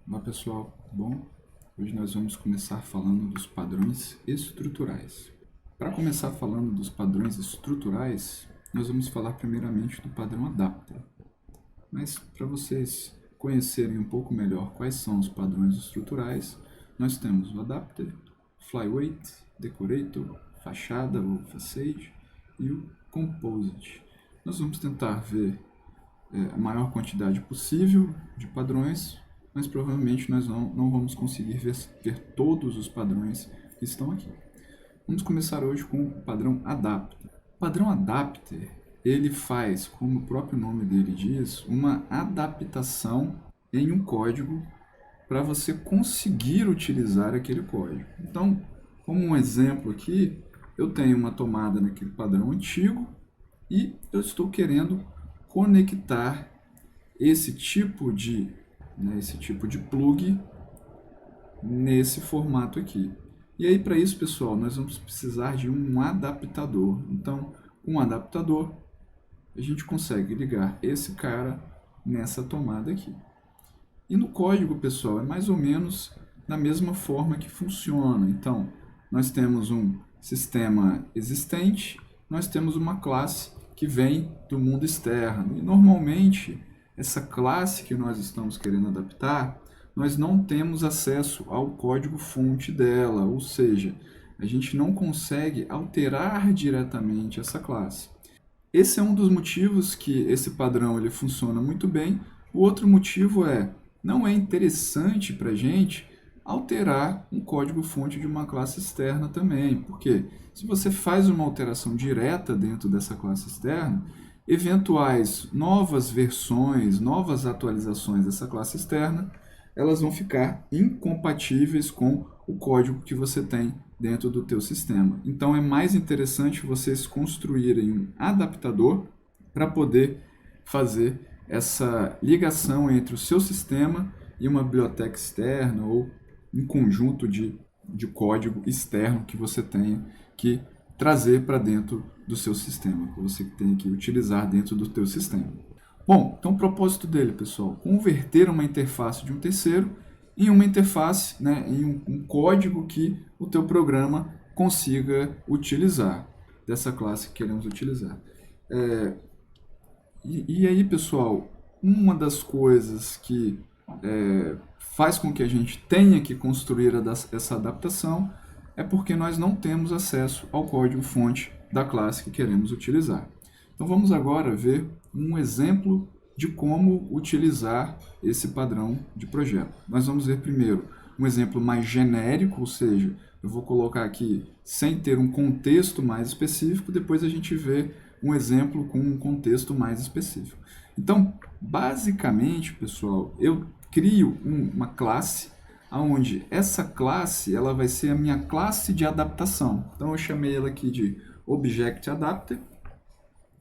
Olá pessoal, bom? Hoje nós vamos começar falando dos padrões estruturais. Para começar falando dos padrões estruturais, nós vamos falar primeiramente do padrão adapter. Mas para vocês conhecerem um pouco melhor quais são os padrões estruturais, nós temos o adapter, flyweight, decorator, fachada ou facade e o composite. Nós vamos tentar ver a maior quantidade possível de padrões, mas provavelmente nós não vamos conseguir ver todos os padrões que estão aqui. Vamos começar hoje com o padrão adapter. O padrão adapter, ele faz, como o próprio nome dele diz, uma adaptação em um código para você conseguir utilizar aquele código. Então, como um exemplo aqui, eu tenho uma tomada naquele padrão antigo e eu estou querendo conectar esse tipo de plug nesse formato aqui. E aí, para isso, pessoal, nós vamos precisar de um adaptador. Então, com um adaptador, a gente consegue ligar esse cara nessa tomada aqui. E no código, pessoal, é mais ou menos da mesma forma que funciona. Então, nós temos um sistema existente, nós temos uma classe que vem do mundo externo. E normalmente, essa classe que nós estamos querendo adaptar, nós não temos acesso ao código-fonte dela, ou seja, a gente não consegue alterar diretamente essa classe. Esse é um dos motivos que esse padrão ele funciona muito bem. O outro motivo não é interessante para a gente alterar um código-fonte de uma classe externa também, porque se você faz uma alteração direta dentro dessa classe externa, eventuais novas versões, novas atualizações dessa classe externa, elas vão ficar incompatíveis com o código que você tem dentro do teu sistema. Então é mais interessante vocês construírem um adaptador para poder fazer essa ligação entre o seu sistema e uma biblioteca externa ou um conjunto de código externo que você tenha que trazer para dentro do seu sistema, que você tem que utilizar dentro do teu sistema. Bom, então o propósito dele, pessoal, converter uma interface de um terceiro em uma interface, em um código que o teu programa consiga utilizar, dessa classe que queremos utilizar. E aí, pessoal, uma das coisas que faz com que a gente tenha que construir essa adaptação é porque nós não temos acesso ao código-fonte da classe que queremos utilizar. Então vamos agora ver um exemplo de como utilizar esse padrão de projeto. Nós vamos ver primeiro um exemplo mais genérico, ou seja, eu vou colocar aqui sem ter um contexto mais específico, depois a gente vê um exemplo com um contexto mais específico. Então, basicamente, pessoal, eu crio uma classe onde essa classe ela vai ser a minha classe de adaptação. Então eu chamei ela aqui de Object Adapter.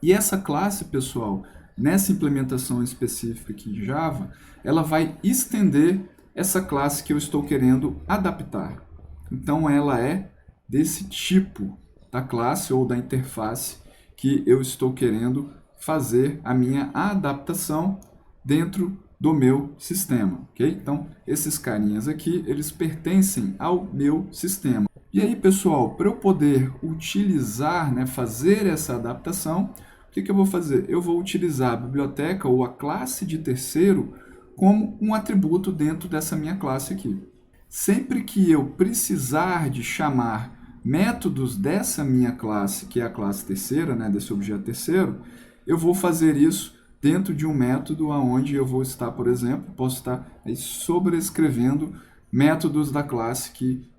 E essa classe, pessoal, nessa implementação específica aqui de Java, ela vai estender essa classe que eu estou querendo adaptar. Então ela é desse tipo da classe ou da interface que eu estou querendo fazer a minha adaptação dentro do meu sistema, ok? Então, esses carinhas aqui, eles pertencem ao meu sistema. E aí, pessoal, para eu poder utilizar, fazer essa adaptação, o que eu vou fazer? Eu vou utilizar a biblioteca ou a classe de terceiro como um atributo dentro dessa minha classe aqui. Sempre que eu precisar de chamar métodos dessa minha classe, que é a classe terceira, desse objeto terceiro, eu vou fazer isso dentro de um método onde eu vou estar, por exemplo, posso estar aí sobrescrevendo métodos da classe que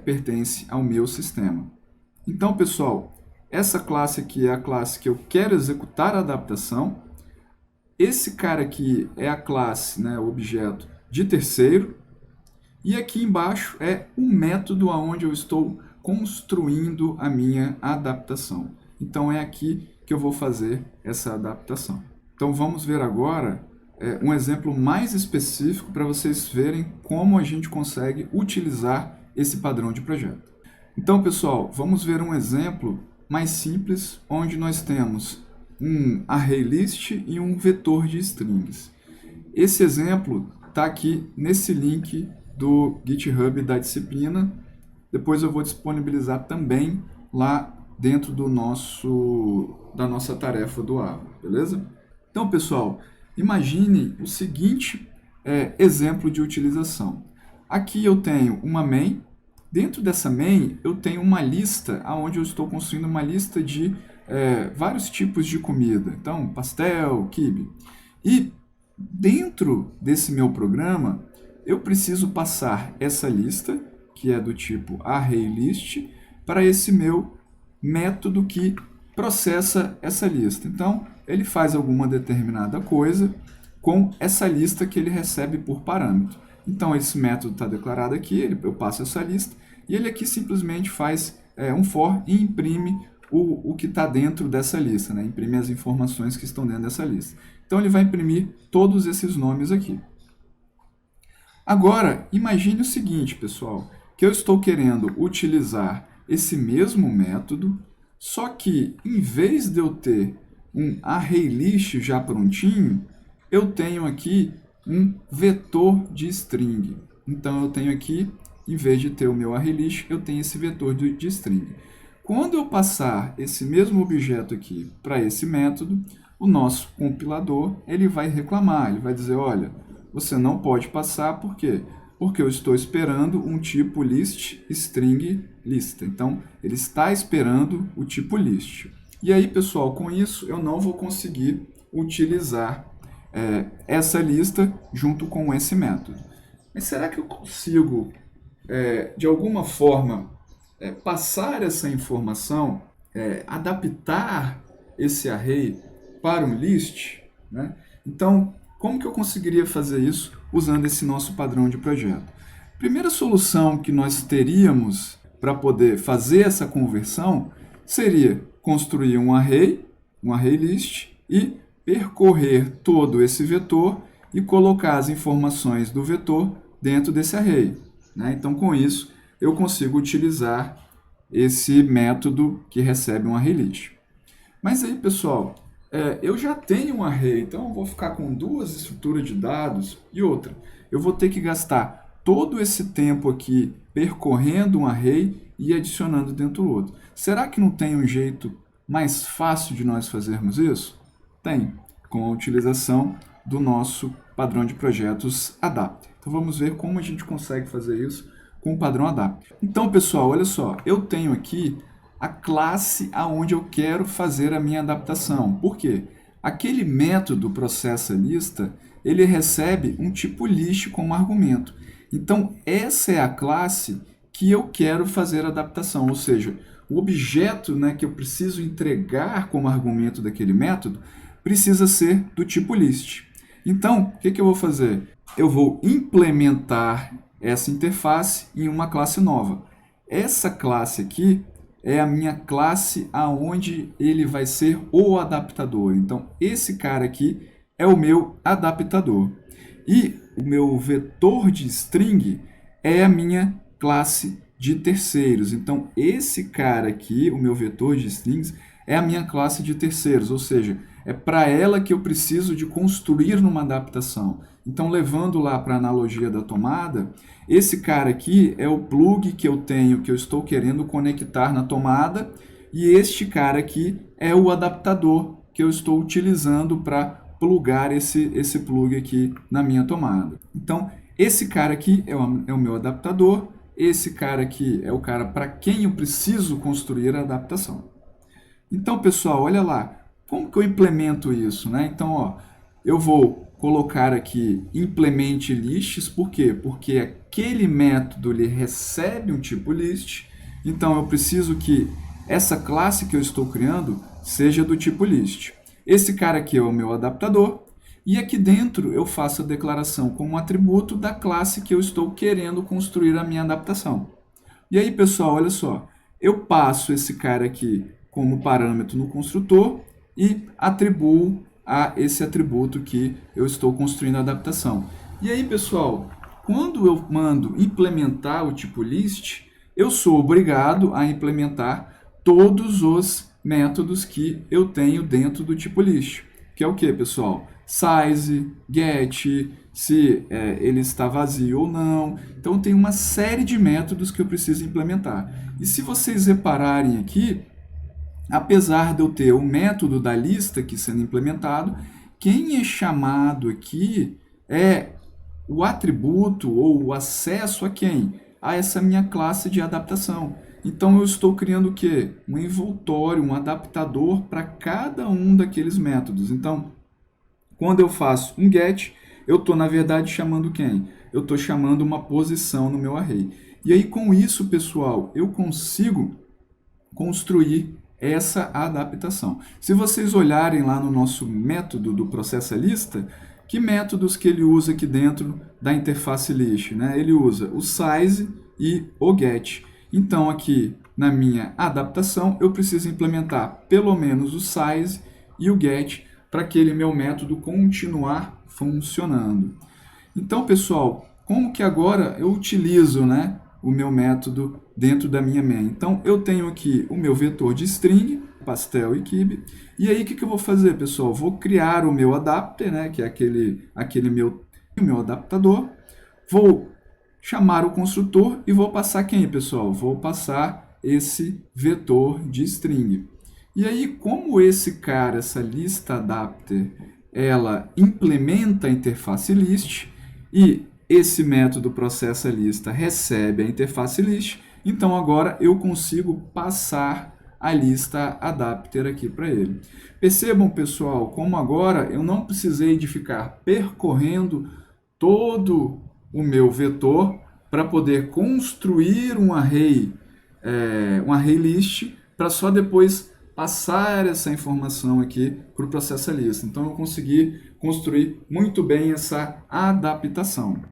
pertence ao meu sistema. Então, pessoal, essa classe aqui é a classe que eu quero executar a adaptação. Esse cara aqui é a classe, o objeto de terceiro. E aqui embaixo é um método onde eu estou construindo a minha adaptação. Então, é aqui que eu vou fazer essa adaptação. Então vamos ver agora um exemplo mais específico para vocês verem como a gente consegue utilizar esse padrão de projeto. Então, pessoal, vamos ver um exemplo mais simples, onde nós temos um ArrayList e um vetor de strings. Esse exemplo está aqui nesse link do GitHub da disciplina. Depois eu vou disponibilizar também lá dentro da nossa tarefa do AVA, beleza? Então, pessoal, imagine o seguinte exemplo de utilização. Aqui eu tenho uma main. Dentro dessa main, eu tenho uma lista onde eu estou construindo uma lista de vários tipos de comida. Então, pastel, quibe. E dentro desse meu programa, eu preciso passar essa lista, que é do tipo ArrayList, para esse meu método que processa essa lista. Então, ele faz alguma determinada coisa com essa lista que ele recebe por parâmetro. Então, esse método está declarado aqui, eu passo essa lista, e ele aqui simplesmente faz um for e imprime o que está dentro dessa lista, né? Imprime as informações que estão dentro dessa lista. Então, ele vai imprimir todos esses nomes aqui. Agora, imagine o seguinte, pessoal, que eu estou querendo utilizar esse mesmo método, só que em vez de eu ter um ArrayList já prontinho, eu tenho aqui um vetor de string. Então, eu tenho aqui, em vez de ter o meu ArrayList, eu tenho esse vetor de string. Quando eu passar esse mesmo objeto aqui para esse método, o nosso compilador ele vai reclamar, ele vai dizer, olha, você não pode passar, por quê? Porque eu estou esperando um tipo list string lista. Então, ele está esperando o tipo list. E aí, pessoal, com isso eu não vou conseguir utilizar essa lista junto com esse método. Mas será que eu consigo, de alguma forma, passar essa informação, adaptar esse array para um list, né? Então, como que eu conseguiria fazer isso usando esse nosso padrão de projeto? Primeira solução que nós teríamos para poder fazer essa conversão seria construir um ArrayList e percorrer todo esse vetor e colocar as informações do vetor dentro desse array, né? Então, com isso, eu consigo utilizar esse método que recebe um ArrayList. Mas aí, pessoal, eu já tenho um array, então eu vou ficar com duas estruturas de dados e outra. Eu vou ter que gastar todo esse tempo aqui percorrendo um array e adicionando dentro do outro. Será que não tem um jeito mais fácil de nós fazermos isso? Tem, com a utilização do nosso padrão de projetos Adapter. Então vamos ver como a gente consegue fazer isso com o padrão Adapter. Então, pessoal, olha só, eu tenho aqui a classe aonde eu quero fazer a minha adaptação. Por quê? Aquele método processa lista, ele recebe um tipo list como argumento. Então, essa é a classe que eu quero fazer a adaptação, ou seja, o objeto, né, que eu preciso entregar como argumento daquele método precisa ser do tipo list. Então, o que eu vou fazer? Eu vou implementar essa interface em uma classe nova. Essa classe aqui é a minha classe aonde ele vai ser o adaptador. Então, esse cara aqui é o meu adaptador. E o meu vetor de string é a minha classe de terceiros. Então, esse cara aqui, o meu vetor de strings, é a minha classe de terceiros, ou seja, é para ela que eu preciso de construir numa adaptação. Então, levando lá para a analogia da tomada, esse cara aqui é o plug que eu tenho, que eu estou querendo conectar na tomada, e este cara aqui é o adaptador que eu estou utilizando para plugar esse plug aqui na minha tomada. Então, esse cara aqui é o meu adaptador, esse cara aqui é o cara para quem eu preciso construir a adaptação. Então, pessoal, olha lá, como que eu implemento isso, né? Então, ó, eu vou colocar aqui implemente lists, por quê? Porque aquele método ele recebe um tipo list, então eu preciso que essa classe que eu estou criando seja do tipo list. Esse cara aqui é o meu adaptador, e aqui dentro eu faço a declaração com um atributo da classe que eu estou querendo construir a minha adaptação. E aí, pessoal, olha só, eu passo esse cara aqui como parâmetro no construtor e atribuo a esse atributo que eu estou construindo a adaptação. E aí, pessoal, quando eu mando implementar o tipo list, eu sou obrigado a implementar todos os métodos que eu tenho dentro do tipo list. Que é o que, pessoal? size, get, se ele está vazio ou não. Então tem uma série de métodos que eu preciso implementar. E se vocês repararem aqui, apesar de eu ter o método da lista aqui sendo implementado, quem é chamado aqui é o atributo ou o acesso a quem? A essa minha classe de adaptação. Então eu estou criando o quê? Um envoltório, um adaptador para cada um daqueles métodos. Então, quando eu faço um get, eu estou, na verdade, chamando quem? Eu estou chamando uma posição no meu array. E aí, com isso, pessoal, eu consigo construir essa adaptação. Se vocês olharem lá no nosso método do processalista, que métodos que ele usa aqui dentro da interface list, né? Ele usa o size e o get. Então, aqui na minha adaptação, eu preciso implementar pelo menos o size e o get para aquele meu método continuar funcionando. Então, pessoal, como que agora eu utilizo, né, o meu método dentro da minha main? Então, eu tenho aqui o meu vetor de string, pastel e kibe. E aí, o que eu vou fazer, pessoal? Vou criar o meu adapter, né, que é aquele meu adaptador. Vou chamar o construtor e vou passar quem, pessoal? Vou passar esse vetor de string. E aí, como esse cara, essa lista adapter, ela implementa a interface list e esse método processa lista recebe a interface list, então agora eu consigo passar a lista adapter aqui para ele. Percebam, pessoal, como agora eu não precisei de ficar percorrendo todo o meu vetor para poder construir um array list, para só depois passar essa informação aqui para o processalista. Então eu consegui construir muito bem essa adaptação.